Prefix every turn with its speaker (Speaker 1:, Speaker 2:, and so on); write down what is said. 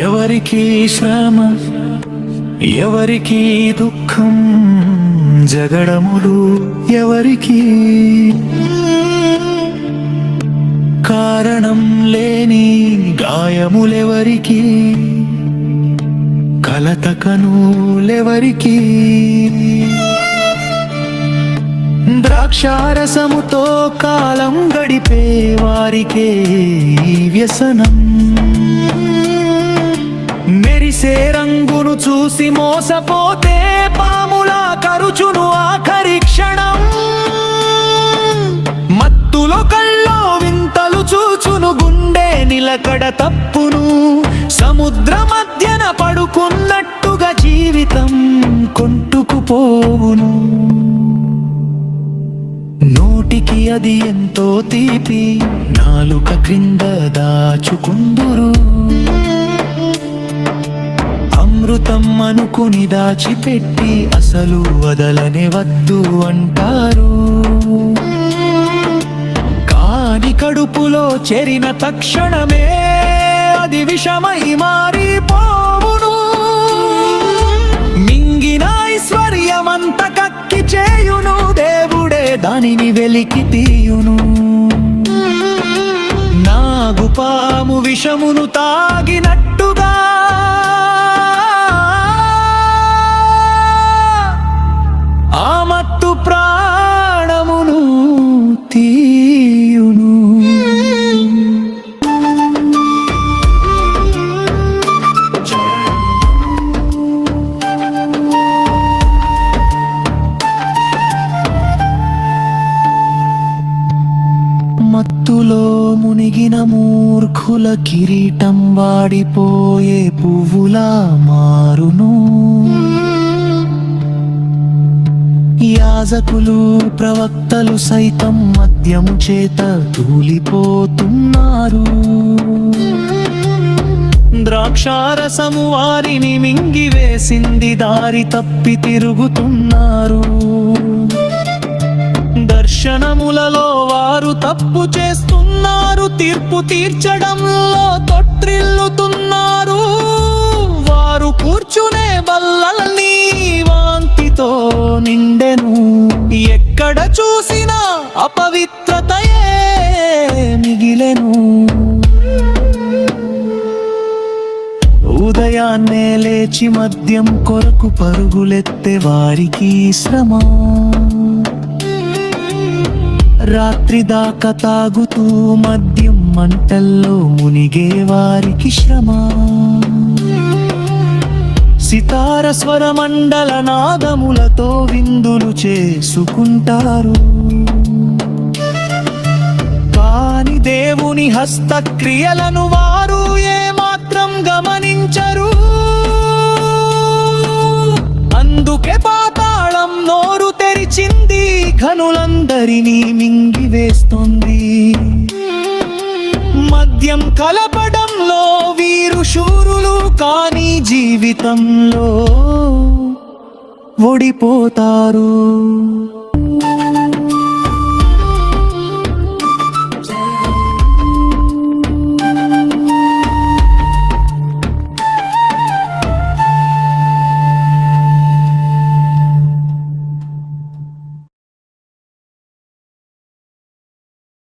Speaker 1: ఎవరికి శ్రమ, ఎవరికి దుఃఖం, జగడములు ఎవరికి, కారణం లేని గాయములెవరికి, కలతకనులెవరికి, ద్రాక్షారసముతో కాలం గడిపే వారికే వ్యసనం, మెరిసే రంగును చూసి మోసపోతే పాములా కరుచును ఆఖరి క్షణం, మత్తులో కల్లో వింతలు చూచును గుండె నిలకడ తప్పును, సముద్ర మధ్యన పడుకున్నట్టుగా జీవితం కొంటుకుపోవును. నోటికి అది ఎంతో తీపి, నాలుక క్రింద దాచుకుందురు, అమృతం అనుకుని దాచిపెట్టి అసలు వదలనే వద్దు అంటారు. కాని కడుపులో చేరిన తక్షణమే అది విషమై మారిపోవును. మింగిన ఐశ్వర్యమంత కక్కి చేయును, దేవుడే దానిని వెలికి తీయును. నాగుపాము విషమును తాగినట్టుగా ఆ మత్తు ప్రాణమును తీయును. మత్తులో మునిగిన మూర్ఖుల కిరీటం వాడిపోయే పువ్వులా మారును. యాజకులు ప్రవక్తలు సైతం మద్యము చేత తూలిపోతున్నారు. ద్రాక్షారసము వారిని మింగివేసింది, దారి తప్పి తిరుగుతున్నారు. దర్శనములలో వారు తప్పు చేస్తున్నారు, తీర్పు తీర్చడంలో తొట్రిల్లుతున్నారు. వారు కూర్చునే బల్లల్ని వాంతితో నిండెను, ఎక్కడ చూసినా అపవిత్రతయే మిగిలెను. ఉదయాన్నే లేచి మద్యం కొరకు పరుగులెత్తే వారికి శ్రమ, రాత్రి దాకా తాగుతూ మద్యం మంటల్లో మునిగే వారికి శ్రమ. సితార స్వరమండల నాదములతో విందులు చేసుకుంటారు, కాని దేవుని హస్తక్రియలను వారు ఏమాత్రం గమనించరు. అందుకే పాతాళం నోరు తెరిచింది, ఘనులందరినీ మింగివేస్తుంది. మద్యం కలపడంలో వీరు శూరులు, కానీ జీవితంలో ఓడిపోతారు.